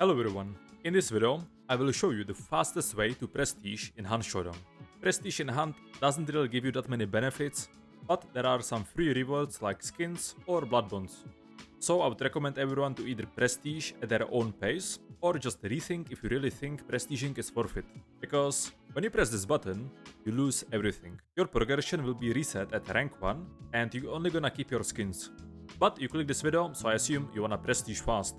Hello everyone, in this video I will show you the fastest way to prestige in Hunt Showdown. Prestige in Hunt doesn't really give you that many benefits, but there are some free rewards like skins or blood bonds. So I would recommend everyone to either prestige at their own pace or just rethink if you really think prestiging is worth it. Because when you press this button, you lose everything. Your progression will be reset at rank 1 and you're only gonna keep your skins. But you click this video, so I assume you wanna prestige fast.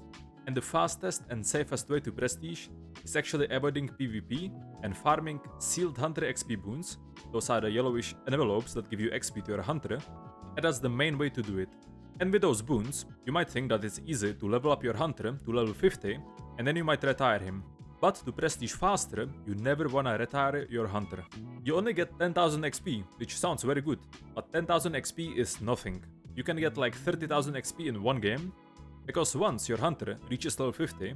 And the fastest and safest way to prestige is actually avoiding PvP and farming sealed hunter XP boons. Those are the yellowish envelopes that give you XP to your hunter, and that's the main way to do it. And with those boons, you might think that it's easy to level up your hunter to level 50 and then you might retire him. But to prestige faster, you never wanna retire your hunter. You only get 10,000 XP, which sounds very good, but 10,000 XP is nothing. You can get like 30,000 XP in one game, because once your hunter reaches level 50,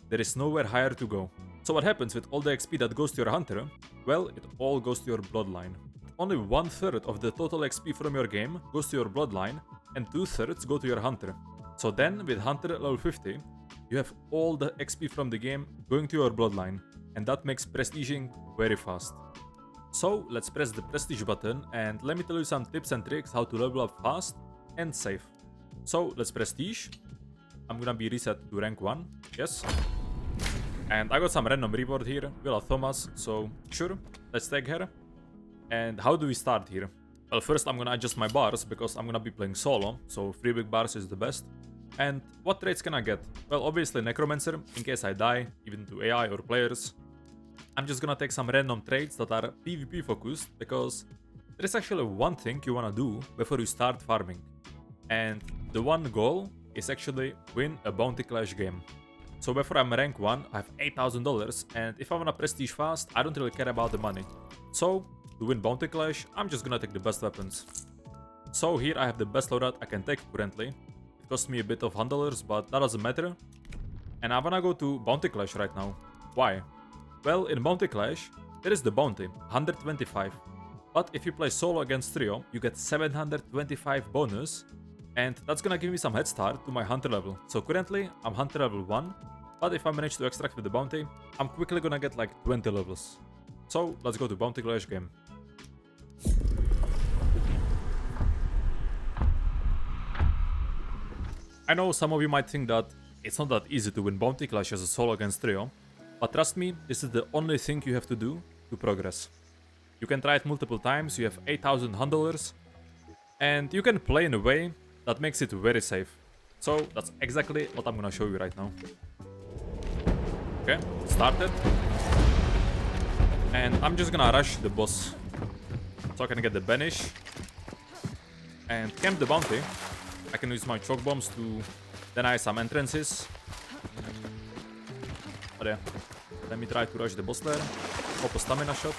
there is nowhere higher to go. So what happens with all the XP that goes to your hunter? Well, it all goes to your bloodline. Only 1/3 of the total XP from your game goes to your bloodline, and 2/3 go to your hunter. So then, with hunter level 50, you have all the XP from the game going to your bloodline, and that makes prestiging very fast. So let's press the prestige button, and let me tell you some tips and tricks how to level up fast and safe. So let's prestige. I'm gonna be reset to rank 1, yes. And I got some random reward here, Villa Thomas, so sure, let's take her. And how do we start here? Well, first I'm gonna adjust my bars, because I'm gonna be playing solo, so 3 big bars is the best. And what traits can I get? Well, obviously Necromancer, in case I die, even to AI or players. I'm just gonna take some random traits that are PvP focused, because there is actually one thing you wanna do before you start farming. And the one goal is actually win a bounty clash game. So before I'm rank 1, I have $8,000, and if I wanna prestige fast, I don't really care about the money. So to win bounty clash, I'm just gonna take the best weapons. So here I have the best loadout I can take currently. It cost me a bit of $100, but that doesn't matter. And I wanna go to bounty clash right now. Why? Well, in bounty clash, there is the bounty, 125. But if you play solo against trio, you get 725 bonus. And that's gonna give me some head start to my hunter level. So currently, I'm hunter level 1, but if I manage to extract with the bounty, I'm quickly gonna get like 20 levels. So let's go to bounty clash game. I know some of you might think that it's not that easy to win bounty clash as a solo against trio, but trust me, this is the only thing you have to do to progress. You can try it multiple times, you have 8,000 $100, and you can play in a way that makes it very safe. So that's exactly what I'm gonna show you right now. Okay, started. And I'm just gonna rush the boss, so I can get the banish and camp the bounty. I can use my choke bombs to deny some entrances. But yeah, let me try to rush the boss there. Pop a stamina shot.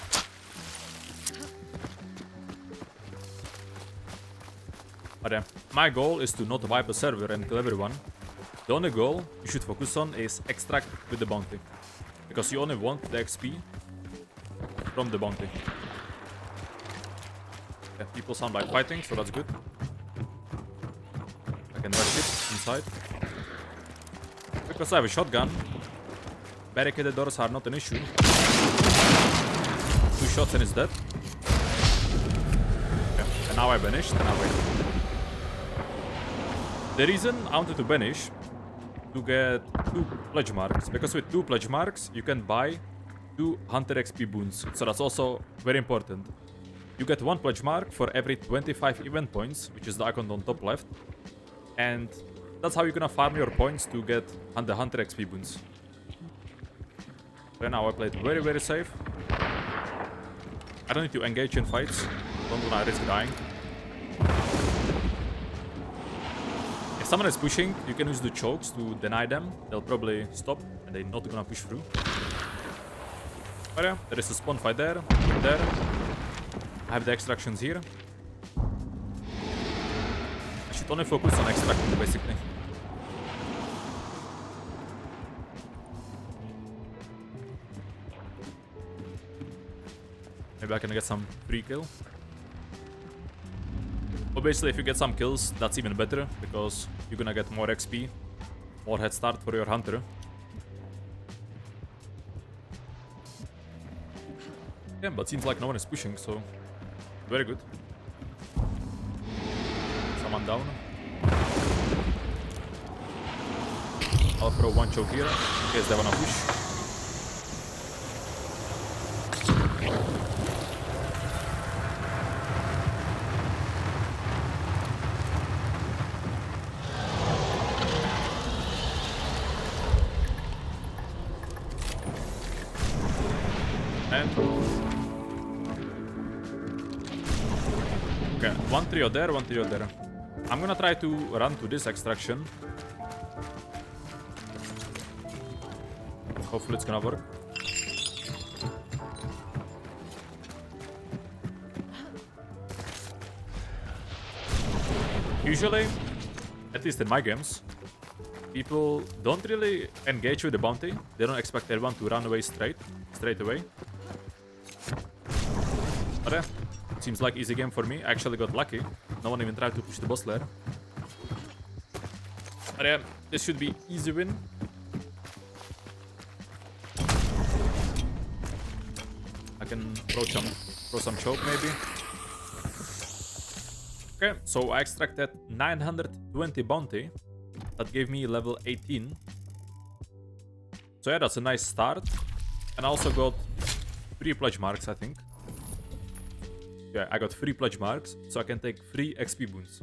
But yeah, my goal is to not wipe a server and kill everyone. The only goal you should focus on is extract with the bounty, because you only want the XP from the bounty. Yeah, people sound like fighting, so that's good. I can rush it inside. Because I have a shotgun, barricaded doors are not an issue. 2 shots and it's dead. Yeah, and now I vanished and I wait. The reason I wanted to banish to get 2 pledge marks, because with 2 pledge marks you can buy 2 hunter XP boons, so that's also very important. You get 1 pledge mark for every 25 event points, which is the icon on top left, and that's how you're gonna farm your points to get the hunter XP boons. So now I played very safe. I don't need to engage in fights, don't wanna risk dying. If someone is pushing, you can use the chokes to deny them. They'll probably stop and they're not gonna push through. But yeah, there is a spawn fight there. I have the extractions here. I should only focus on extracting basically. Maybe I can get some free kill. Obviously, if you get some kills, that's even better, because you're gonna get more XP, more head start for your hunter. Yeah, but seems like no one is pushing, so very good. Someone down. I'll throw one choke here in case they wanna push. And okay, one trio there, one trio there. I'm gonna try to run to this extraction. Hopefully it's gonna work. Usually, at least in my games, people don't really engage with the bounty. They don't expect everyone to run away straight away. But yeah, it seems like easy game for me. I actually got lucky. No one even tried to push the boss lair. But yeah, this should be easy win. I can throw some choke maybe. Okay, so I extracted 920 bounty. That gave me level 18. So yeah, that's a nice start. And I also got 3 pledge marks, I think. Yeah, I got 3 pledge marks, so I can take 3 XP boons.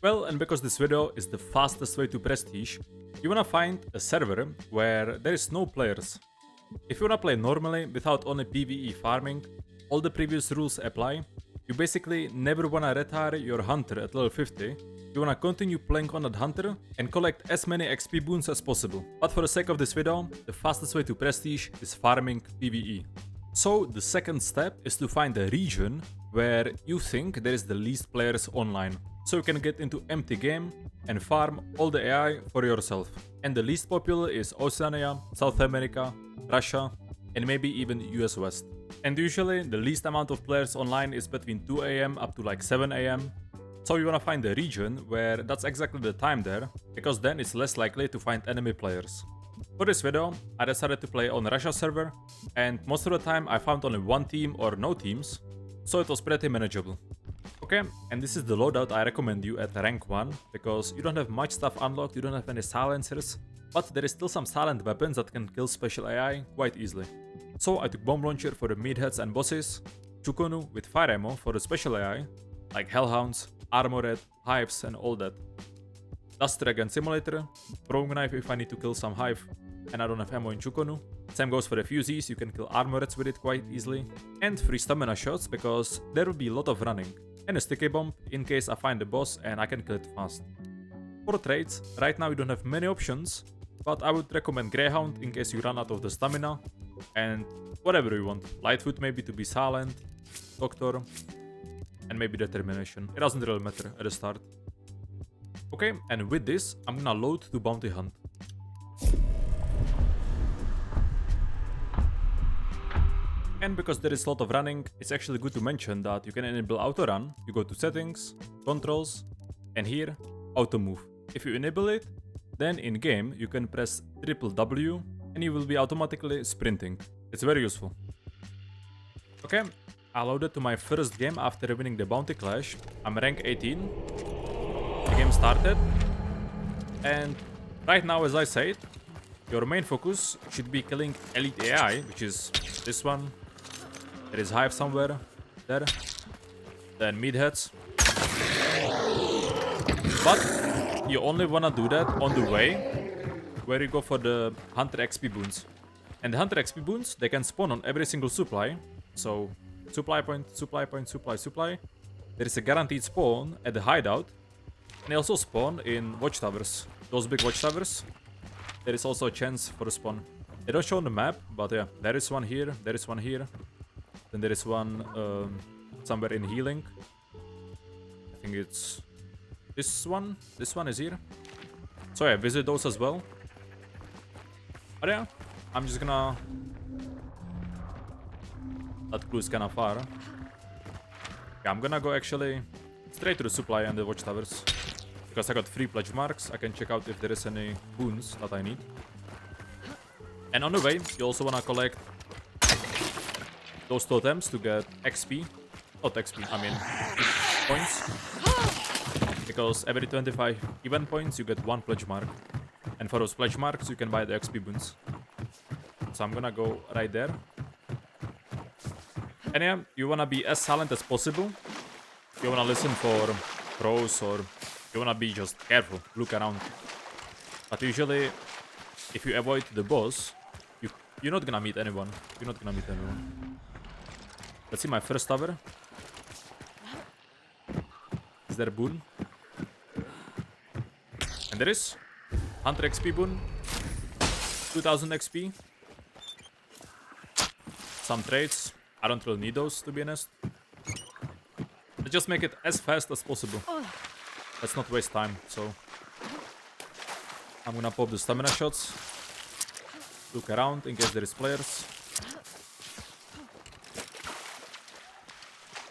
Well, and because this video is the fastest way to prestige, you wanna find a server where there is no players. If you wanna play normally, without only PvE farming, all the previous rules apply. You basically never wanna retire your hunter at level 50. You wanna continue playing on that hunter and collect as many XP boons as possible. But for the sake of this video, the fastest way to prestige is farming PvE. So the second step is to find a region where you think there is the least players online. So you can get into empty game and farm all the AI for yourself. And the least popular is Oceania, South America, Russia, and maybe even US West. And usually the least amount of players online is between 2 AM up to like 7 AM. So you wanna find a region where that's exactly the time there, because then it's less likely to find enemy players. For this video, I decided to play on Russia server, and most of the time I found only one team or no teams, so it was pretty manageable. Okay, and this is the loadout I recommend you at rank 1, because you don't have much stuff unlocked, you don't have any silencers, but there is still some silent weapons that can kill special AI quite easily. So I took bomb launcher for the meatheads and bosses, Chukonu with fire ammo for the special AI, like Hellhounds, Armored, Hives and all that. Dust Dragon Simulator, throwing knife if I need to kill some Hive and I don't have ammo in Chukonu. Same goes for the fusees, you can kill Armoreds with it quite easily. And 3 stamina shots because there will be a lot of running. And a sticky bomb in case I find the boss and I can kill it fast. For trades, right now you don't have many options, but I would recommend Greyhound in case you run out of the stamina. And whatever you want, Lightfoot maybe to be silent, Doctor, and maybe Determination. It doesn't really matter at the start. Okay, and with this, I'm gonna load to bounty hunt. And because there is a lot of running, it's actually good to mention that you can enable auto run. You go to settings, controls, and here, auto move. If you enable it, then in game you can press W and you will be automatically sprinting. It's very useful. Okay, I loaded to my first game after winning the bounty clash. I'm rank 18. The game started. And right now, as I said, your main focus should be killing elite AI, which is this one. There is Hive somewhere there. Then meatheads. But you only wanna do that on the way where you go for the Hunter XP boons. And the Hunter XP boons, they can spawn on every single supply. So, supply point, supply point, supply. There is a guaranteed spawn at the hideout. And they also spawn in watchtowers. Those big watchtowers. There is also a chance for a spawn. They don't show on the map, but yeah, there is one here, there is one here. Then there is one somewhere in healing. I think it's this one. This one is here. So yeah, visit those as well. But yeah, I'm just gonna... That clue is kinda far. Yeah, I'm gonna go actually straight to the supply and the watchtowers. Because I got 3 pledge marks, I can check out if there is any boons that I need. And on the way, you also wanna collect those totems to get XP. Not XP, I mean points. Because every 25 event points you get 1 pledge mark. And for those pledge marks you can buy the XP boons. So I'm gonna go right there. And yeah, you wanna be as silent as possible. You wanna listen for pros or you wanna be just careful, look around. But usually, if you avoid the boss, you're not gonna meet anyone. You're not gonna meet anyone. Let's see my first tower. Is there a boon? And there is 100 XP boon, 2000 XP. Some trades. I don't really need those, to be honest. Let's just make it as fast as possible. Let's not waste time, so... I'm gonna pop the stamina shots. Look around in case there is players.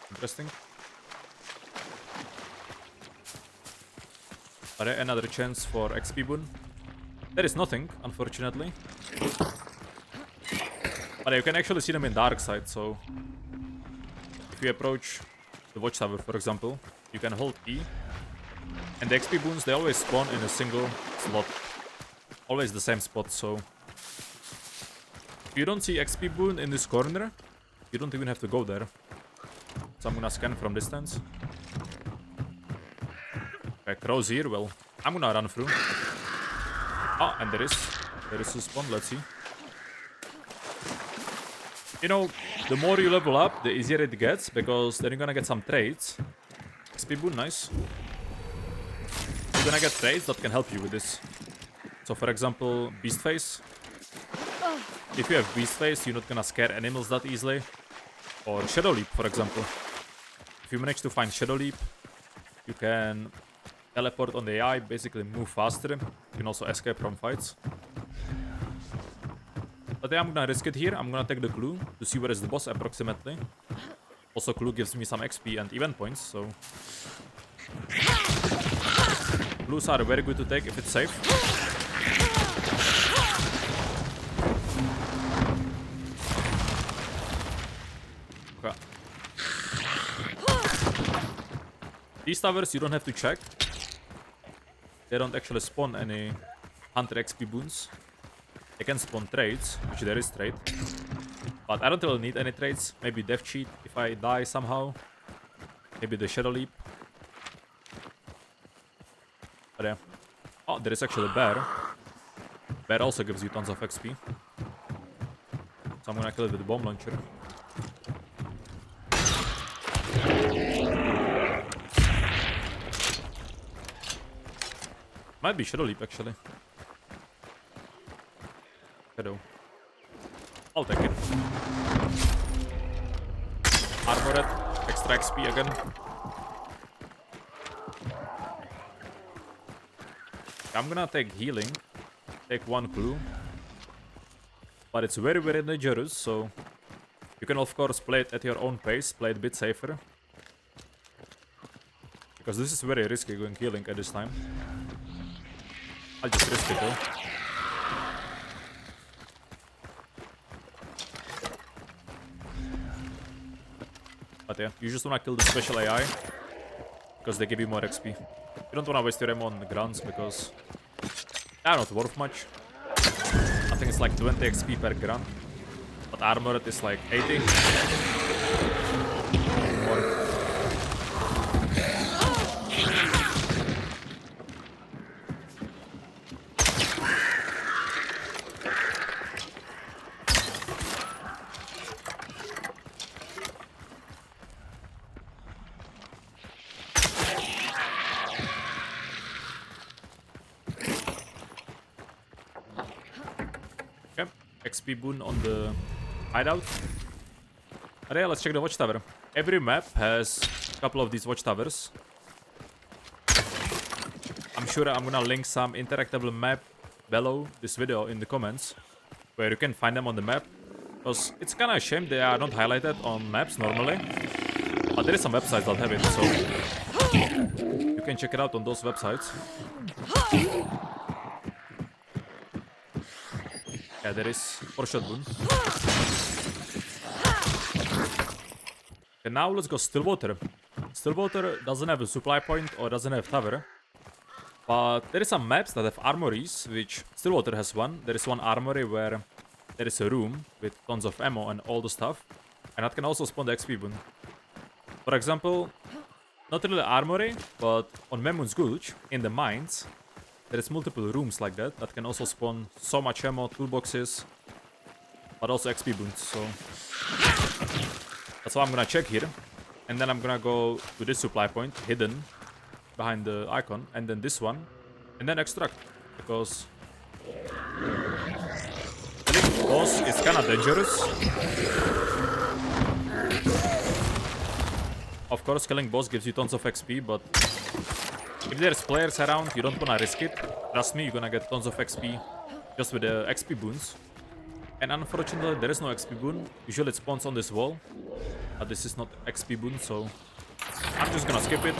Interesting. Alright, another chance for XP boon. There is nothing, unfortunately. But you can actually see them in dark side, so... If you approach the watchtower, for example, you can hold E. And the XP boons, they always spawn in a single slot. Always the same spot, so... If you don't see XP boon in this corner, you don't even have to go there. So I'm gonna scan from distance. Okay, crows here, well, I'm gonna run through. Oh, and there is a spawn, let's see. You know, the more you level up, the easier it gets, because then you're gonna get some trades. XP boon, nice. You're gonna get trades that can help you with this. So for example, Beast Face. If you have Beast Face, you're not gonna scare animals that easily. Or Shadow Leap, for example. If you manage to find Shadow Leap, you can teleport on the AI, basically move faster. You can also escape from fights. But yeah, I'm gonna risk it here. I'm gonna take the clue to see where is the boss approximately. Also, clue gives me some XP and event points, so... Clues are very good to take if it's safe. Okay. These towers you don't have to check. They don't actually spawn any 100 XP boons. They can spawn trades, which there is trade. But I don't really need any trades. Maybe Death Cheat if I die somehow. Maybe the Shadow Leap. But yeah. Oh, there is actually a bear. Bear also gives you tons of XP. So I'm gonna kill it with the bomb launcher. Might be Shadow Leap actually. Shadow. I'll take it. Armored, extra XP again. I'm gonna take healing. Take 1 clue. But it's very, very dangerous, so... You can of course play it at your own pace, play it a bit safer. Because this is very risky going healing at this time. I'll just risk it though. But yeah, you just wanna kill the special AI. Because they give you more XP. You don't wanna waste your ammo on the grunts because they're not worth much. I think it's like 20 XP per grunt. But armored is like 80. More. Okay, XP boon on the hideout. But yeah, let's check the watchtower. Every map has a couple of these watchtowers. I'm sure I'm gonna link some interactable map below this video in the comments, where you can find them on the map. Because it's kinda a shame they are not highlighted on maps normally. But there is some websites that have it, so you can check it out on those websites. Yeah, there is 4 shot boon. Okay, now let's go Stillwater. Stillwater doesn't have a supply point or doesn't have tower. But there is some maps that have armories, which Stillwater has one. There is one armory where there is a room with tons of ammo and all the stuff. And that can also spawn the XP boon. For example, not really armory, but on MADMONQ Gulch, in the mines, there is multiple rooms like that that can also spawn so much ammo, toolboxes, but also XP boons. So that's why I'm gonna check here. And then I'm gonna go to this supply point, hidden behind the icon, and then this one, and then extract, because killing boss is kinda dangerous. Of course, killing boss gives you tons of XP, but if there's players around, you don't wanna risk it. Trust me, you're gonna get tons of XP just with the XP boons. And unfortunately, there is no XP boon. Usually it spawns on this wall, but this is not XP boon, so I'm just gonna skip it.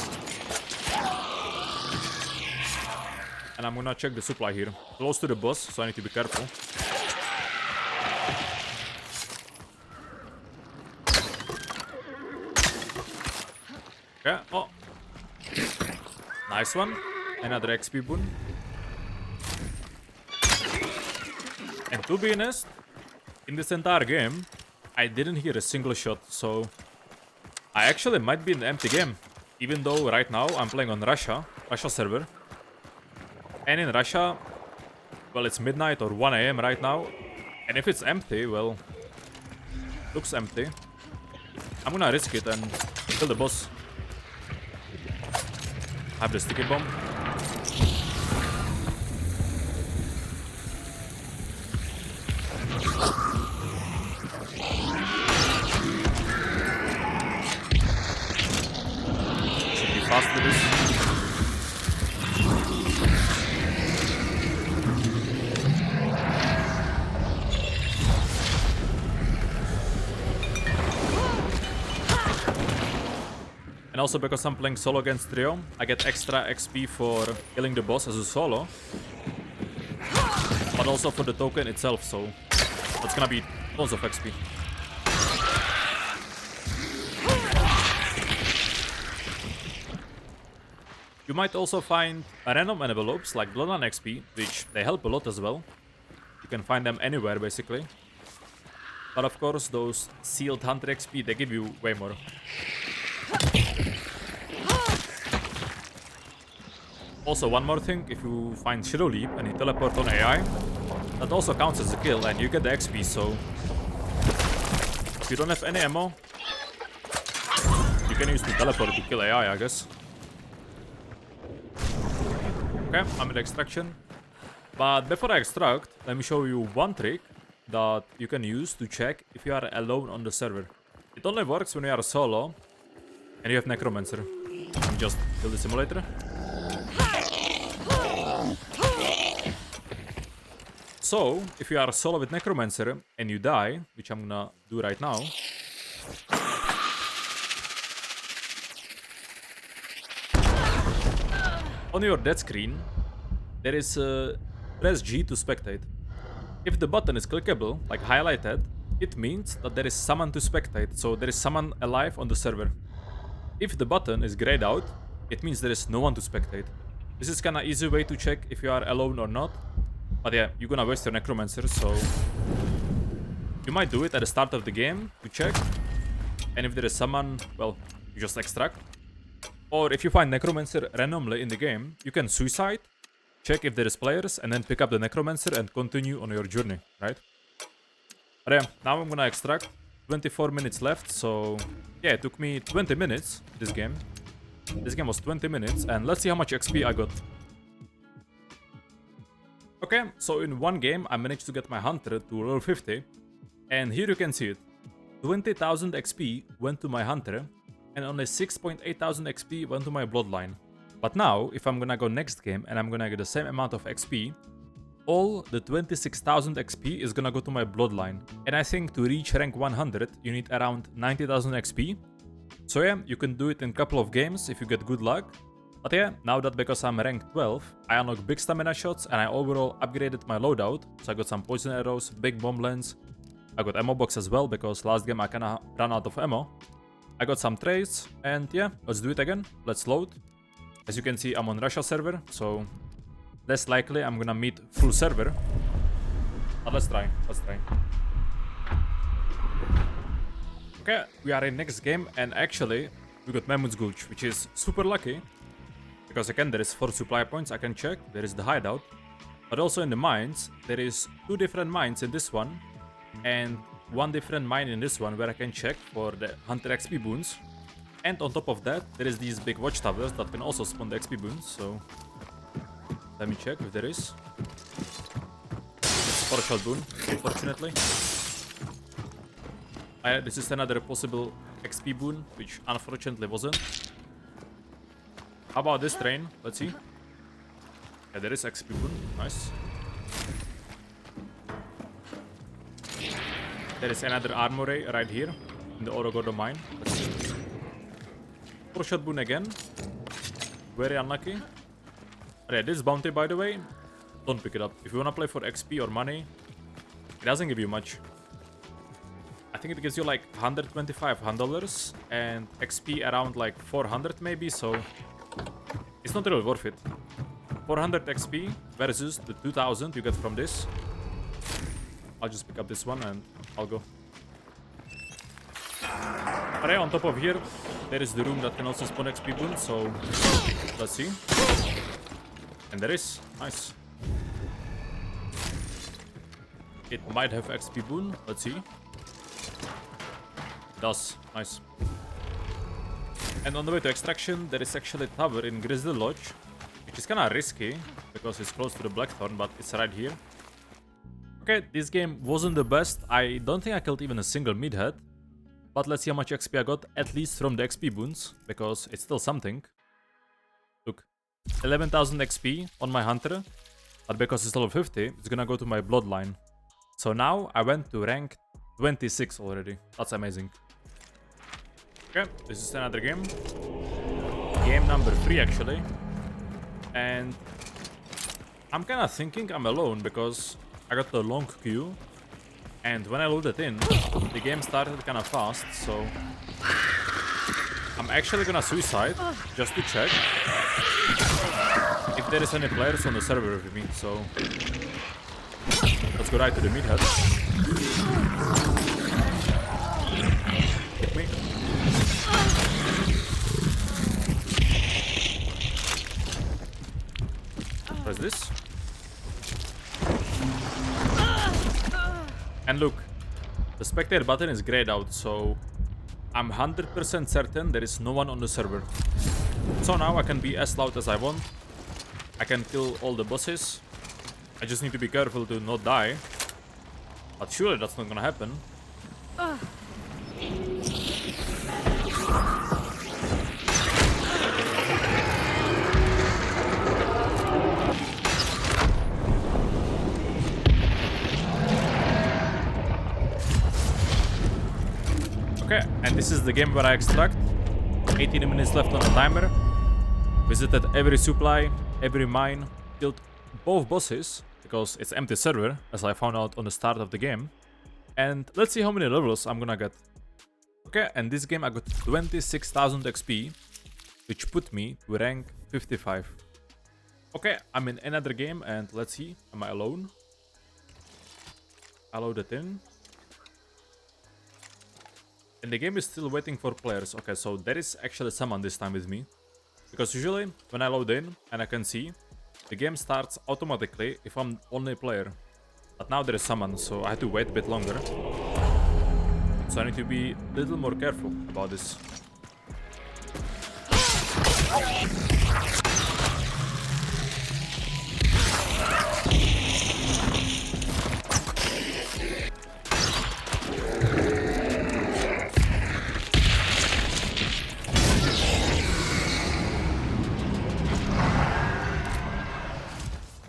And I'm gonna check the supply here. Close to the boss, so I need to be careful. Okay, oh. Nice one. Another XP boon. And to be honest, in this entire game, I didn't hear a single shot, so I actually might be in the empty game. Even though right now I'm playing on Russia server. And in Russia, well, it's midnight or 1 AM right now. And if it's empty, well, looks empty. I'm gonna risk it and kill the boss. I have the sticky bomb. Should be fast with this. And also because I'm playing solo against trio, I get extra XP for killing the boss as a solo. But also for the token itself, so that's gonna be tons of XP. You might also find random envelopes like Bloodline XP, which they help a lot as well. You can find them anywhere basically. But of course those sealed hunter XP, they give you way more. Also, one more thing, if you find Shadow Leap and you teleport on AI, that also counts as a kill and you get the XP, so if you don't have any ammo, you can use the teleport to kill AI, I guess. Okay, I'm in extraction. But before I extract, let me show you one trick that you can use to check if you are alone on the server. It only works when you are solo and you have Necromancer. Let me just kill the simulator. So, if you are solo with Necromancer and you die, which I'm gonna do right now. On your death screen, there is press G to spectate. If the button is clickable, like highlighted, it means that there is someone to spectate, so there is someone alive on the server. If the button is grayed out, it means there is no one to spectate. This is kinda easy way to check if you are alone or not. But yeah, you're gonna waste your Necromancer, so you might do it at the start of the game to check. And if there is someone, well, you just extract. Or if you find Necromancer randomly in the game, you can suicide, check if there is players, and then pick up the Necromancer and continue on your journey, right? But yeah, now I'm gonna extract. 24 minutes left, so yeah, it took me 20 minutes, this game. This game was 20 minutes, and let's see how much XP I got. Okay, so in one game, I managed to get my Hunter to level 50. And here you can see it. 20,000 XP went to my Hunter, and only 6,800 XP went to my Bloodline. But now, if I'm gonna go next game, and I'm gonna get the same amount of XP, all the 26,000 XP is gonna go to my Bloodline. And I think to reach rank 100, you need around 90,000 XP. So yeah, you can do it in a couple of games if you get good luck. But yeah, now that because I'm ranked 12, I unlock big stamina shots and I overall upgraded my loadout. So I got some poison arrows, big bomb lens. I got ammo box as well because last game I kinda ran out of ammo. I got some trades, and yeah, let's do it again. Let's load. As you can see, I'm on Russia server, so less likely I'm gonna meet full server. But let's try. Okay, we are in next game, and actually we got MADMONQ, which is super lucky. Because again, there is 4 supply points I can check. There is the hideout. But also in the mines, there is 2 different mines in this one. And 1 different mine in this one where I can check for the Hunter XP boons. And on top of that, there is these big watchtowers that can also spawn the XP boons. So let me check if there is. It's 4-shot boon, unfortunately. This is another possible XP boon, which unfortunately wasn't. How about this train? Let's see. Yeah, there is XP boon. Nice. There is another armory right here in the Orogodo mine. Let's see. 4-shot boon again. Very unlucky. Okay, this bounty, by the way, don't pick it up. If you wanna play for XP or money, it doesn't give you much. I think it gives you like $125 and XP around like 400 maybe, so it's not really worth it. 400 XP versus the 2000 you get from this. I'll just pick up this one and I'll go. Alright, on top of here, there is the room that can also spawn XP boon, so let's see. And there is. Nice. It might have XP boon. Let's see. It does. Nice. And on the way to extraction, there is actually a tower in Grizzly Lodge, which is kind of risky because it's close to the Blackthorn, but it's right here. Okay, this game wasn't the best. I don't think I killed even a single meathead. But let's see how much XP I got, at least from the XP boons, because it's still something. Look, 11,000 XP on my hunter, but because it's level 50, it's gonna go to my bloodline. So now I went to rank 26 already. That's amazing. Okay, this is another game. Game number 3 actually. And I'm kind of thinking I'm alone because I got the long queue. And when I loaded in, the game started kind of fast, so I'm actually gonna suicide just to check if there is any players on the server with me. So let's go right to the meathead. Hit me. Press this. And look, the spectator button is grayed out, so I'm 100% certain there is no one on the server. So now I can be as loud as I want. I can kill all the bosses. I just need to be careful to not die. But surely that's not gonna happen. Okay, and this is the game where I extract. 18 minutes left on the timer. Visited every supply, every mine, killed both bosses, because it's empty server, as I found out on the start of the game. And let's see how many levels I'm gonna get. Okay, and this game I got 26,000 XP, which put me to rank 55. Okay, I'm in another game, and let's see, am I alone? I loaded in. And the game is still waiting for players. Okay, so there is actually someone this time with me. Because usually, when I load in and I can see, the game starts automatically if I'm only a player. But now there is someone, so I had to wait a bit longer. So I need to be a little more careful about this.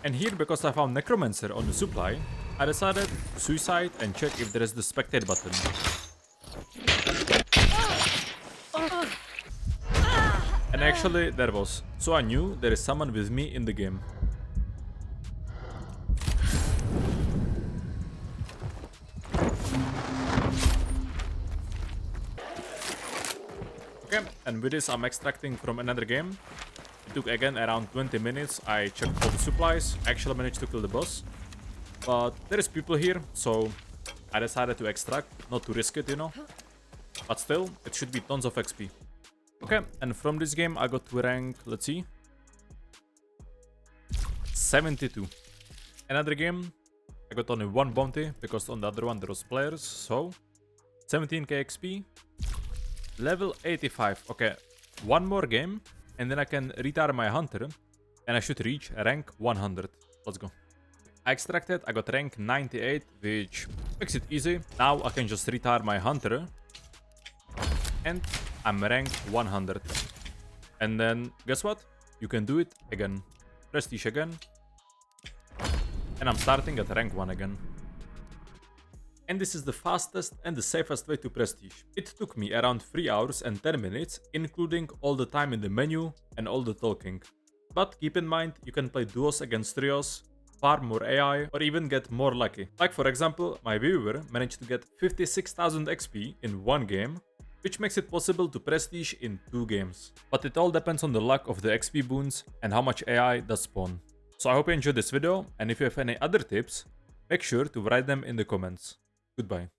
And here, because I found Necromancer on the supply, I decided to suicide and check if there is the spectate button. And actually there was, so I knew there is someone with me in the game. Okay, and with this I'm extracting from another game. It took again around 20 minutes. I checked all the supplies. I actually managed to kill the boss. But there is people here, so I decided to extract, not to risk it, you know. But still, it should be tons of XP. Okay, and from this game I got to rank, let's see, 72. Another game, I got only one bounty, because on the other one there was players, so 17k XP, level 85. Okay, one more game, and then I can retire my hunter, and I should reach rank 100. Let's go. I extracted, I got rank 98, which makes it easy. Now I can just retire my hunter, and I'm rank 100. And then, guess what? You can do it again. Prestige again. And I'm starting at rank 1 again. And this is the fastest and the safest way to prestige. It took me around 3 hours and 10 minutes, including all the time in the menu and all the talking. But keep in mind, you can play duos against trios, farm more AI, or even get more lucky. Like for example, my viewer managed to get 56,000 XP in one game, which makes it possible to prestige in 2 games. But it all depends on the luck of the XP boons and how much AI does spawn. So I hope you enjoyed this video, and if you have any other tips, make sure to write them in the comments. Goodbye.